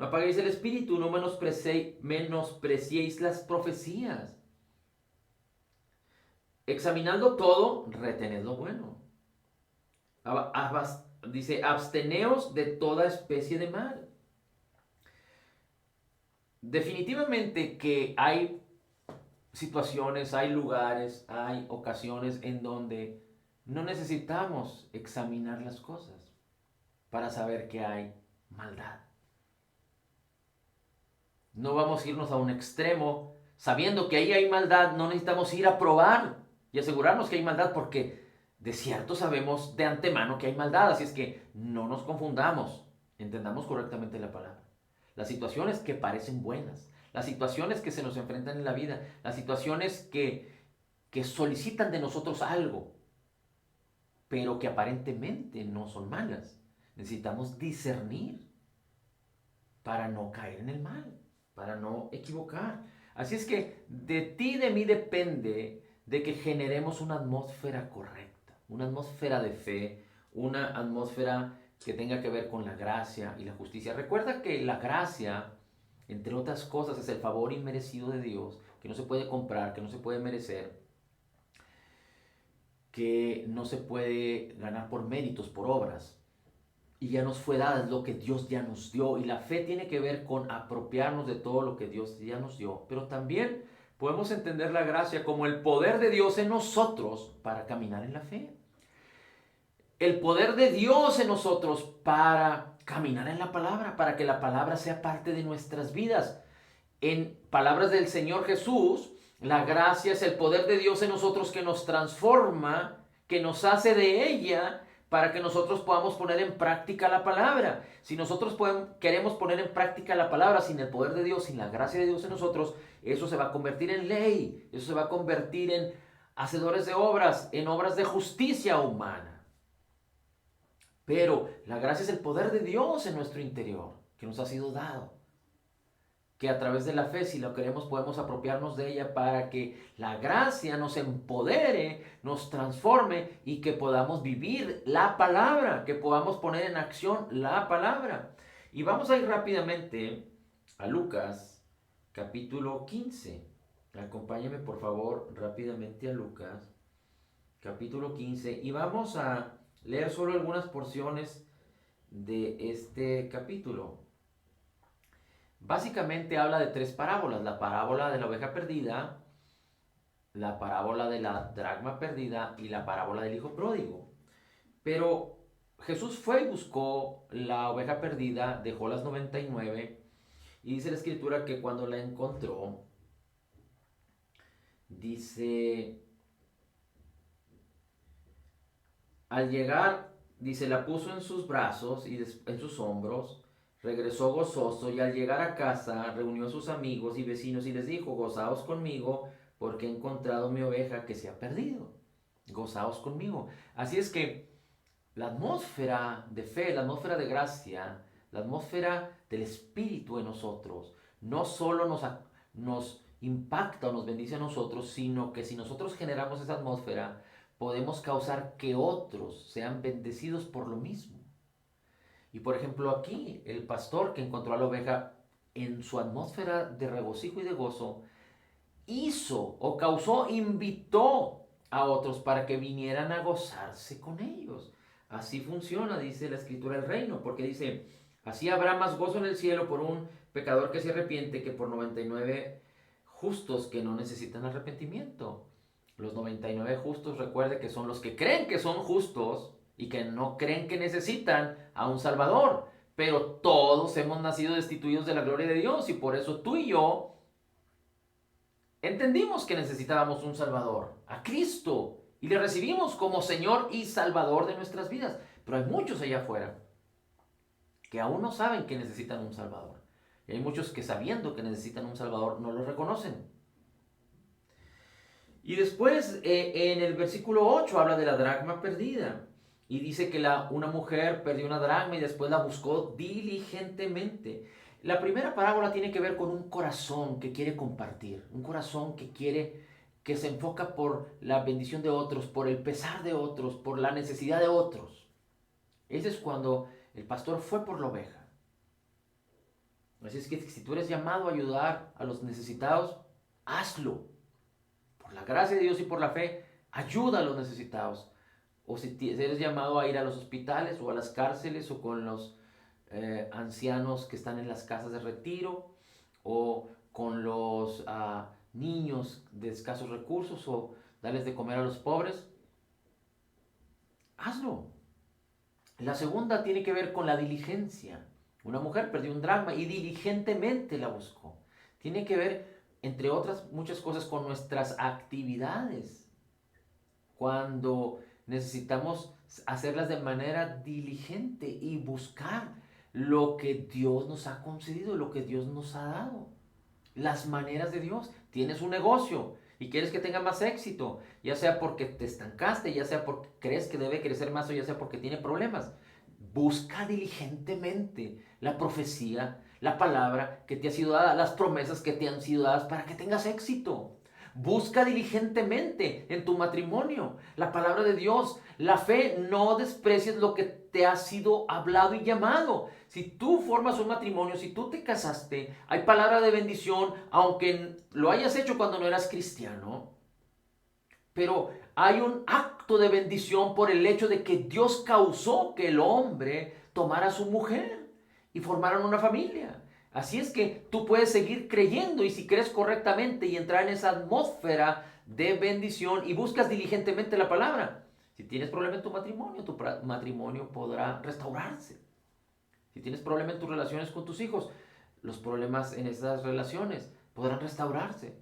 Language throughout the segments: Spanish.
No apaguéis el espíritu, no menospreciéis las profecías. Examinando todo, retened lo bueno. Dice, absteneos de toda especie de mal. Definitivamente que hay situaciones, hay lugares, hay ocasiones en donde no necesitamos examinar las cosas para saber que hay maldad. No vamos a irnos a un extremo sabiendo que ahí hay maldad, no necesitamos ir a probar y asegurarnos que hay maldad porque de cierto sabemos de antemano que hay maldad, así es que no nos confundamos, entendamos correctamente la palabra. Las situaciones que parecen buenas, las situaciones que se nos enfrentan en la vida, las situaciones que solicitan de nosotros algo, pero que aparentemente no son malas. Necesitamos discernir para no caer en el mal, para no equivocar. Así es que de ti y de mí depende de que generemos una atmósfera correcta, una atmósfera de fe, una atmósfera que tenga que ver con la gracia y la justicia. Recuerda que la gracia, entre otras cosas, es el favor inmerecido de Dios, que no se puede comprar, que no se puede merecer, que no se puede ganar por méritos, por obras. Y ya nos fue dada, es lo que Dios ya nos dio. Y la fe tiene que ver con apropiarnos de todo lo que Dios ya nos dio. Pero también podemos entender la gracia como el poder de Dios en nosotros para caminar en la fe. El poder de Dios en nosotros para caminar en la palabra, para que la palabra sea parte de nuestras vidas. En palabras del Señor Jesús, la gracia es el poder de Dios en nosotros que nos transforma, que nos hace de ella para que nosotros podamos poner en práctica la palabra. Si nosotros queremos poner en práctica la palabra sin el poder de Dios, sin la gracia de Dios en nosotros, eso se va a convertir en ley, eso se va a convertir en hacedores de obras, en obras de justicia humana. Pero la gracia es el poder de Dios en nuestro interior, que nos ha sido dado, que a través de la fe, si lo queremos, podemos apropiarnos de ella para que la gracia nos empodere, nos transforme y que podamos vivir la palabra, que podamos poner en acción la palabra. Y vamos a ir rápidamente a Lucas, capítulo 15. Acompáñame por favor rápidamente a Lucas, capítulo 15, y vamos a leer solo algunas porciones de este capítulo. Básicamente habla de tres parábolas: la parábola de la oveja perdida, la parábola de la dracma perdida y la parábola del hijo pródigo. Pero Jesús fue y buscó la oveja perdida, dejó las 99 y dice la escritura que cuando la encontró, dice, al llegar, dice, la puso en sus brazos y en sus hombros, regresó gozoso y al llegar a casa reunió a sus amigos y vecinos y les dijo, gozaos conmigo porque he encontrado mi oveja que se ha perdido. Gozaos conmigo. Así es que la atmósfera de fe, la atmósfera de gracia, la atmósfera del Espíritu en nosotros, no solo nos impacta o nos bendice a nosotros, sino que si nosotros generamos esa atmósfera, podemos causar que otros sean bendecidos por lo mismo. Y por ejemplo aquí, el pastor que encontró a la oveja en su atmósfera de regocijo y de gozo, hizo o causó, invitó a otros para que vinieran a gozarse con ellos. Así funciona, dice la escritura del reino, porque dice, así habrá más gozo en el cielo por un pecador que se arrepiente que por 99 justos que no necesitan arrepentimiento. Los 99 justos, recuerde que son los que creen que son justos y que no creen que necesitan a un Salvador. Pero todos hemos nacido destituidos de la gloria de Dios y por eso tú y yo entendimos que necesitábamos un Salvador, a Cristo, y le recibimos como Señor y Salvador de nuestras vidas. Pero hay muchos allá afuera que aún no saben que necesitan un Salvador. Y hay muchos que sabiendo que necesitan un Salvador no lo reconocen. Y después en el versículo 8 habla de la dracma perdida. Y dice que una mujer perdió una dracma y después la buscó diligentemente. La primera parábola tiene que ver con un corazón que quiere compartir, un corazón que quiere, que se enfoca por la bendición de otros, por el pesar de otros, por la necesidad de otros. Ese es cuando el pastor fue por la oveja. Así es que si tú eres llamado a ayudar a los necesitados, hazlo. Por la gracia de Dios y por la fe, ayuda a los necesitados. O si eres llamado a ir a los hospitales o a las cárceles o con los ancianos que están en las casas de retiro o con los niños de escasos recursos o darles de comer a los pobres, hazlo. La segunda tiene que ver con la diligencia. Una mujer perdió un dracma y diligentemente la buscó. Tiene que ver, entre otras muchas cosas, con nuestras actividades. Cuando necesitamos hacerlas de manera diligente y buscar lo que Dios nos ha concedido, lo que Dios nos ha dado. Las maneras de Dios. Tienes un negocio y quieres que tenga más éxito, ya sea porque te estancaste, ya sea porque crees que debe crecer más o ya sea porque tiene problemas. Busca diligentemente la profecía, la palabra que te ha sido dada, las promesas que te han sido dadas para que tengas éxito. Busca diligentemente en tu matrimonio la palabra de Dios, la fe. No desprecies lo que te ha sido hablado y llamado. Si tú formas un matrimonio, si tú te casaste, hay palabra de bendición, aunque lo hayas hecho cuando no eras cristiano. Pero hay un acto de bendición por el hecho de que Dios causó que el hombre tomara a su mujer y formaran una familia. Así es que tú puedes seguir creyendo y si crees correctamente y entrar en esa atmósfera de bendición y buscas diligentemente la palabra. Si tienes problema en tu matrimonio podrá restaurarse. Si tienes problema en tus relaciones con tus hijos, los problemas en esas relaciones podrán restaurarse.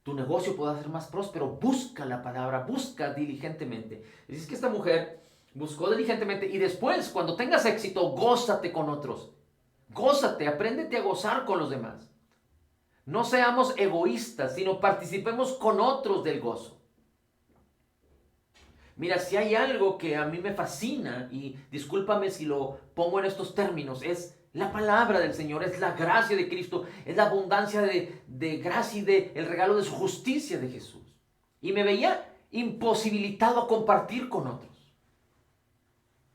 Tu negocio podrá ser más próspero. Busca la palabra, busca diligentemente. Es que esta mujer buscó diligentemente y después, cuando tengas éxito, gózate con otros. Gózate, apréndete a gozar con los demás. No seamos egoístas, sino participemos con otros del gozo. Mira, si hay algo que a mí me fascina, y discúlpame si lo pongo en estos términos, es la palabra del Señor, es la gracia de Cristo, es la abundancia de gracia y el regalo de su justicia de Jesús. Y me veía imposibilitado a compartir con otros.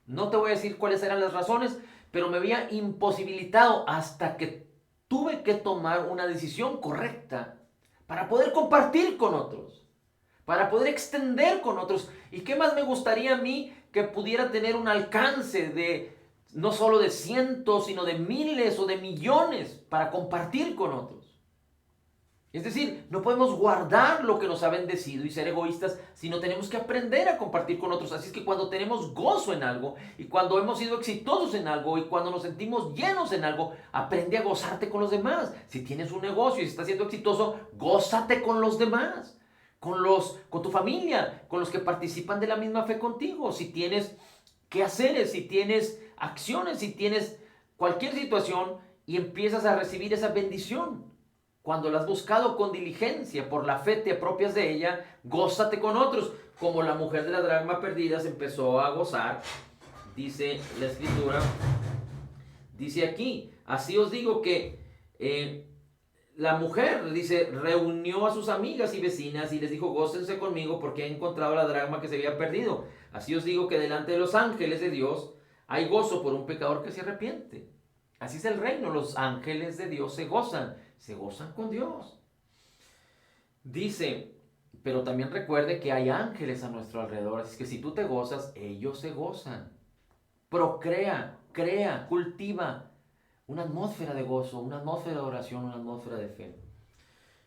No te voy a decir cuáles eran las razones, pero me veía imposibilitado hasta que tuve que tomar una decisión correcta para poder compartir con otros, para poder extender con otros. ¿Y qué más me gustaría a mí que pudiera tener un alcance de no solo de cientos, sino de miles o de millones para compartir con otros? Es decir, no podemos guardar lo que nos ha bendecido y ser egoístas, sino tenemos que aprender a compartir con otros. Así es que cuando tenemos gozo en algo y cuando hemos sido exitosos en algo y cuando nos sentimos llenos en algo, aprende a gozarte con los demás. Si tienes un negocio y estás siendo exitoso, gózate con los demás, con tu familia, con los que participan de la misma fe contigo. Si tienes quehaceres, si tienes acciones, si tienes cualquier situación y empiezas a recibir esa bendición. Cuando la has buscado con diligencia, por la fe te apropias de ella, gózate con otros. Como la mujer de la dracma perdida se empezó a gozar, dice la escritura, dice aquí, así os digo que la mujer, dice, reunió a sus amigas y vecinas y les dijo, gócense conmigo porque he encontrado la dracma que se había perdido. Así os digo que delante de los ángeles de Dios hay gozo por un pecador que se arrepiente. Así es el reino, los ángeles de Dios se gozan con Dios. Dice, pero también recuerde que hay ángeles a nuestro alrededor, así que si tú te gozas, ellos se gozan. Procrea, crea, cultiva una atmósfera de gozo, una atmósfera de oración, una atmósfera de fe.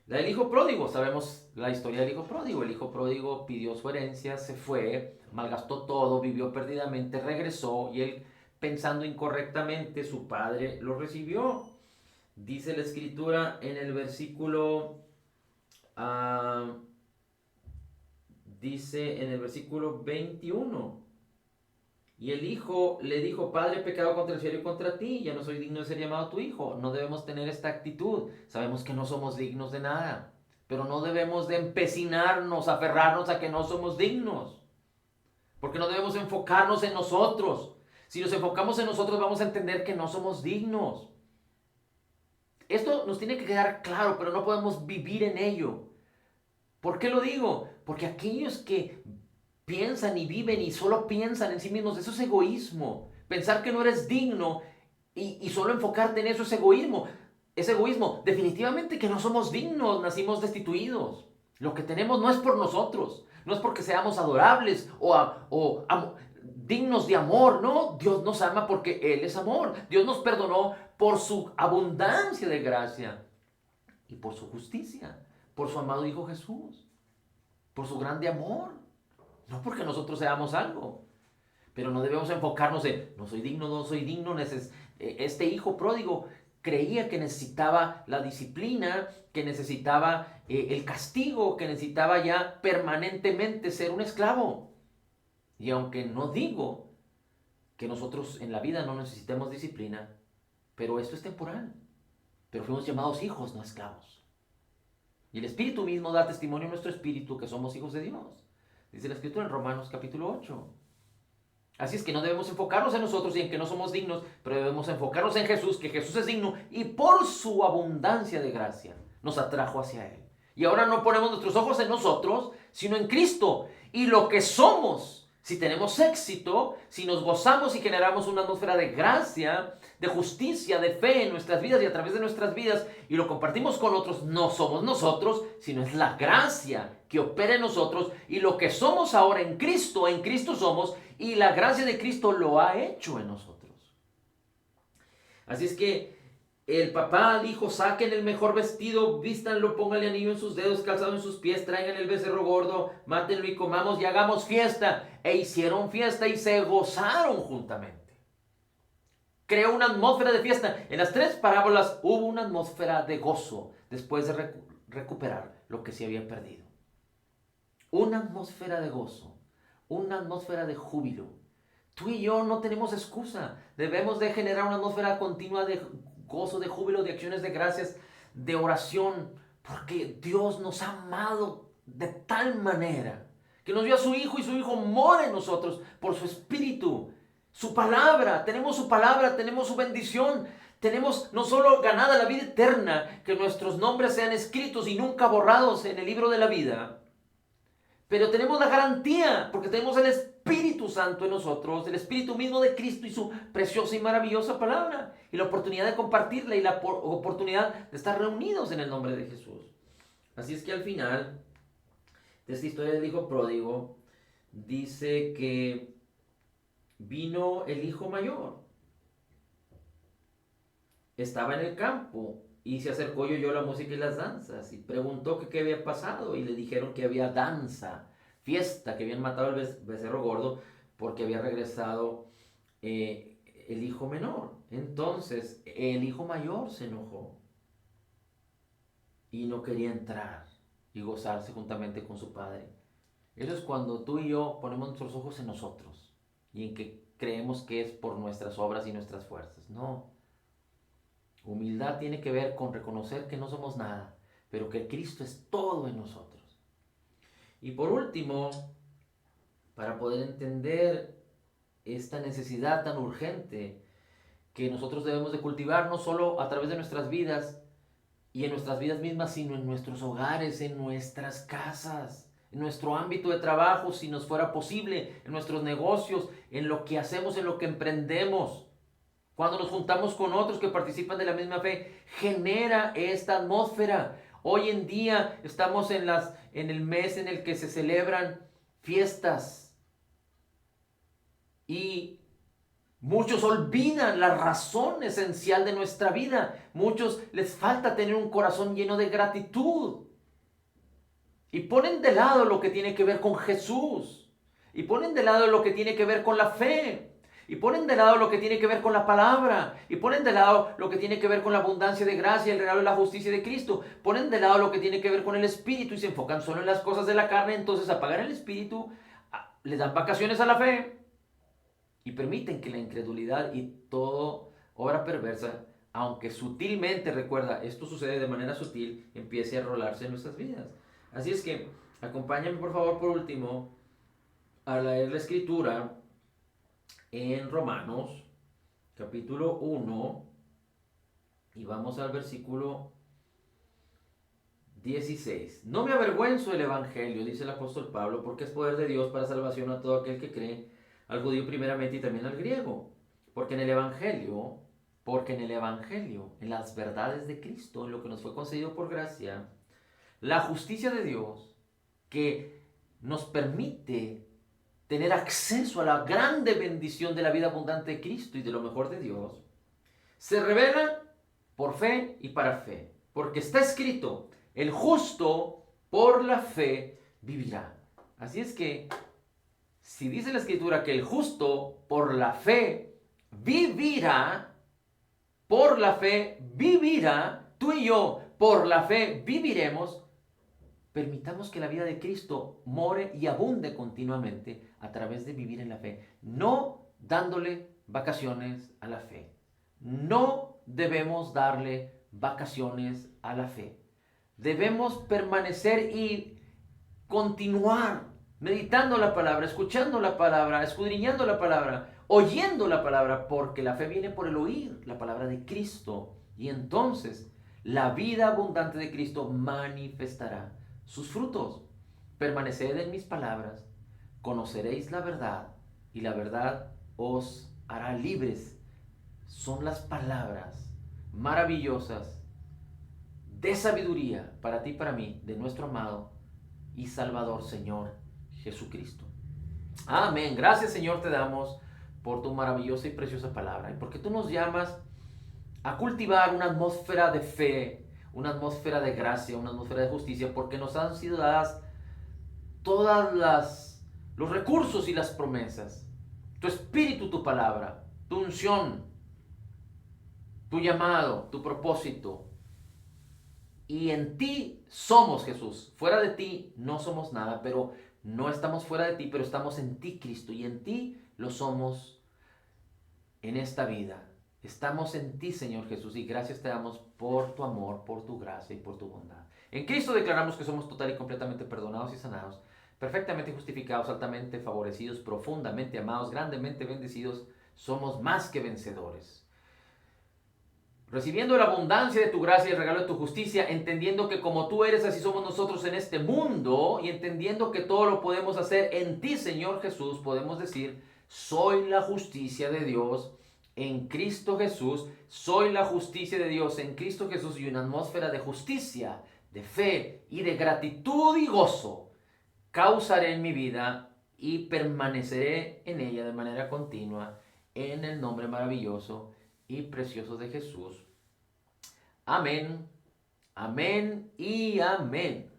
La del hijo pródigo, sabemos la historia del hijo pródigo. El hijo pródigo pidió su herencia, se fue, malgastó todo, vivió perdidamente, regresó y él, pensando incorrectamente, su padre lo recibió. Dice la escritura en el versículo, dice en el versículo 21, y el hijo le dijo, Padre, he pecado contra el cielo y contra ti, ya no soy digno de ser llamado tu hijo. No debemos tener esta actitud. Sabemos que no somos dignos de nada, pero no debemos de empecinarnos, aferrarnos a que no somos dignos, porque no debemos enfocarnos en nosotros. Si nos enfocamos en nosotros, vamos a entender que no somos dignos. Esto nos tiene que quedar claro, pero no podemos vivir en ello. ¿Por qué lo digo? Porque aquellos que piensan y viven y solo piensan en sí mismos, eso es egoísmo. Pensar que no eres digno y solo enfocarte en eso es egoísmo. es egoísmo. Definitivamente que no somos dignos, nacimos destituidos. Lo que tenemos no es por nosotros, no es porque seamos adorables dignos de amor, no. Dios nos ama porque Él es amor. Dios nos perdonó por su abundancia de gracia y por su justicia, por su amado Hijo Jesús, por su grande amor, no porque nosotros seamos algo. Pero no debemos enfocarnos en, no soy digno, no soy digno. Este hijo pródigo creía que necesitaba la disciplina, que necesitaba el castigo, que necesitaba ya permanentemente ser un esclavo. Y aunque no digo que nosotros en la vida no necesitemos disciplina, pero esto es temporal. Pero fuimos llamados hijos, no esclavos. Y el Espíritu mismo da testimonio en nuestro espíritu que somos hijos de Dios. Dice la Escritura en Romanos capítulo 8. Así es que no debemos enfocarnos en nosotros y en que no somos dignos, pero debemos enfocarnos en Jesús, que Jesús es digno y por su abundancia de gracia nos atrajo hacia Él. Y ahora no ponemos nuestros ojos en nosotros, sino en Cristo. Y lo que somos, si tenemos éxito, si nos gozamos y generamos una atmósfera de gracia, de justicia, de fe en nuestras vidas y a través de nuestras vidas, y lo compartimos con otros, no somos nosotros, sino es la gracia que opera en nosotros. Y lo que somos ahora en Cristo somos, y la gracia de Cristo lo ha hecho en nosotros. Así es que el papá dijo, saquen el mejor vestido, vístanlo, pónganle anillo en sus dedos, calzado en sus pies, traigan el becerro gordo, mátenlo y comamos y hagamos fiesta. E hicieron fiesta y se gozaron juntamente. Creó una atmósfera de fiesta. En las tres parábolas hubo una atmósfera de gozo después de recuperar lo que se había perdido. Una atmósfera de gozo, una atmósfera de júbilo. Tú y yo no tenemos excusa. Debemos de generar una atmósfera continua de gozo, de júbilo, de acciones de gracias, de oración, porque Dios nos ha amado de tal manera que nos dio a su Hijo y su Hijo mora en nosotros por su Espíritu. Su palabra, tenemos su bendición, tenemos no solo ganada la vida eterna, que nuestros nombres sean escritos y nunca borrados en el libro de la vida, pero tenemos la garantía, porque tenemos el Espíritu Santo en nosotros, el Espíritu mismo de Cristo y su preciosa y maravillosa palabra, y la oportunidad de compartirla y la oportunidad de estar reunidos en el nombre de Jesús. Así es que al final de esta historia del hijo pródigo, dice que vino el hijo mayor, estaba en el campo y se acercó y oyó la música y las danzas y preguntó que qué había pasado y le dijeron que había danza, fiesta, que habían matado al becerro gordo porque había regresado el hijo menor. Entonces el hijo mayor se enojó y no quería entrar y gozarse juntamente con su padre. Eso es cuando tú y yo ponemos nuestros ojos en nosotros y en que creemos que es por nuestras obras y nuestras fuerzas. No. Humildad tiene que ver con reconocer que no somos nada, pero que Cristo es todo en nosotros. Y por último, para poder entender esta necesidad tan urgente que nosotros debemos de cultivar no solo a través de nuestras vidas y en nuestras vidas mismas, sino en nuestros hogares, en nuestras casas, en nuestro ámbito de trabajo, si nos fuera posible, en nuestros negocios, en lo que hacemos, en lo que emprendemos. Cuando nos juntamos con otros que participan de la misma fe, genera esta atmósfera. Hoy en día estamos en el mes en el que se celebran fiestas y muchos olvidan la razón esencial de nuestra vida. Muchos les falta tener un corazón lleno de gratitud. Y ponen de lado lo que tiene que ver con Jesús. Y ponen de lado lo que tiene que ver con la fe. Y ponen de lado lo que tiene que ver con la palabra. Y ponen de lado lo que tiene que ver con la abundancia de gracia, el regalo de la justicia de Cristo. Ponen de lado lo que tiene que ver con el Espíritu y se enfocan solo en las cosas de la carne. Entonces apagan el Espíritu, le dan vacaciones a la fe y permiten que la incredulidad y toda obra perversa, aunque sutilmente, recuerda, esto sucede de manera sutil, empiece a rolarse en nuestras vidas. Así es que acompáñame por favor por último a leer la escritura en Romanos capítulo 1 y vamos al versículo 16. No me avergüenzo del evangelio, dice el apóstol Pablo, porque es poder de Dios para salvación a todo aquel que cree, al judío primeramente y también al griego, porque en el evangelio Porque en el Evangelio, en las verdades de Cristo, en lo que nos fue concedido por gracia, la justicia de Dios que nos permite tener acceso a la grande bendición de la vida abundante de Cristo y de lo mejor de Dios, se revela por fe y para fe. Porque está escrito, el justo por la fe vivirá. Así es que, si dice la Escritura que el justo por la fe vivirá, por la fe vivirá, tú y yo por la fe viviremos, permitamos que la vida de Cristo more y abunde continuamente a través de vivir en la fe, no dándole vacaciones a la fe. No debemos darle vacaciones a la fe. Debemos permanecer y continuar meditando la palabra, escuchando la palabra, escudriñando la palabra, oyendo la palabra, porque la fe viene por el oír la palabra de Cristo. Y entonces la vida abundante de Cristo manifestará sus frutos. Permaneced en mis palabras, conoceréis la verdad y la verdad os hará libres. Son las palabras maravillosas de sabiduría para ti y para mí, de nuestro amado y Salvador Señor Jesucristo. Amén. Gracias, Señor, te damos por tu maravillosa y preciosa palabra y porque tú nos llamas a cultivar una atmósfera de fe, una atmósfera de gracia, una atmósfera de justicia, porque nos han sido dadas todas los recursos y las promesas. Tu espíritu, tu palabra, tu unción, tu llamado, tu propósito. Y en ti somos, Jesús. Fuera de ti no somos nada, pero no estamos fuera de ti, pero estamos en ti, Cristo. Y en ti lo somos en esta vida. Estamos en ti, Señor Jesús, y gracias te damos por tu amor, por tu gracia y por tu bondad. En Cristo declaramos que somos total y completamente perdonados y sanados, perfectamente justificados, altamente favorecidos, profundamente amados, grandemente bendecidos. Somos más que vencedores. Recibiendo la abundancia de tu gracia y el regalo de tu justicia, entendiendo que como tú eres, así somos nosotros en este mundo, y entendiendo que todo lo podemos hacer en ti, Señor Jesús, podemos decir, soy la justicia de Dios en Cristo Jesús, soy la justicia de Dios en Cristo Jesús, y una atmósfera de justicia, de fe y de gratitud y gozo causaré en mi vida y permaneceré en ella de manera continua en el nombre maravilloso y precioso de Jesús. Amén, amén y amén.